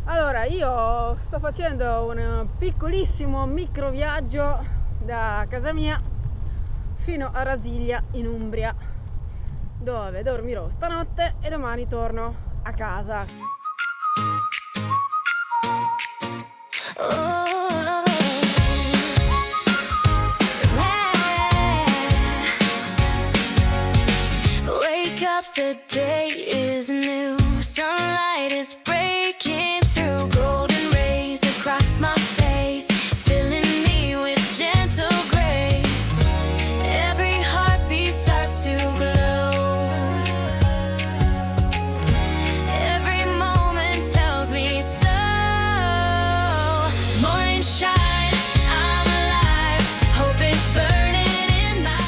Allora, io sto facendo un piccolissimo micro viaggio da casa mia fino a Rasiglia in Umbria, dove dormirò stanotte e domani torno a casa. The day is new, sunlight is breaking through, golden rays across my face, filling me with gentle grace. Every heartbeat starts to glow, every moment tells me so. Morning shine, I'm alive, hope is burning in my eyes.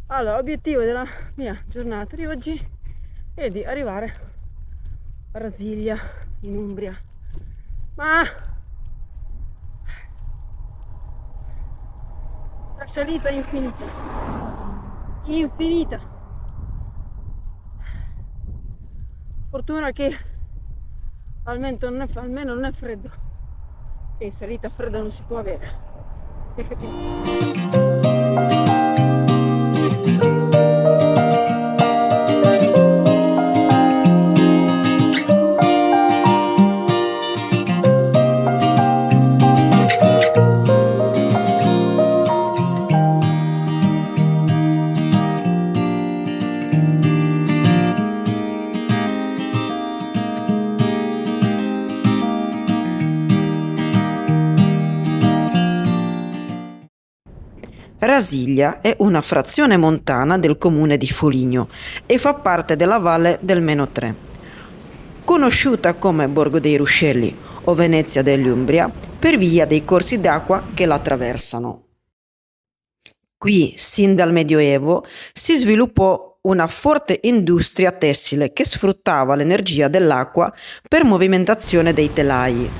Allora, l'obiettivo della mia giornata di oggi è di arrivare a Rasiglia in Umbria, ma la salita è infinita. Fortuna che almeno non è freddo, e in salita freddo non si può avere, effettivamente. Rasiglia è una frazione montana del comune di Foligno e fa parte della valle del Meno 3. Conosciuta come Borgo dei Ruscelli o Venezia dell'Umbria per via dei corsi d'acqua che la attraversano. Qui, sin dal Medioevo, si sviluppò una forte industria tessile che sfruttava l'energia dell'acqua per movimentazione dei telai.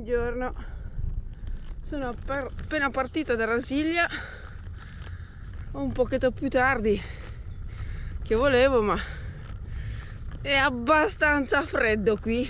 Buongiorno, sono appena partita da Rasiglia, un pochetto più tardi che volevo, ma è abbastanza freddo qui.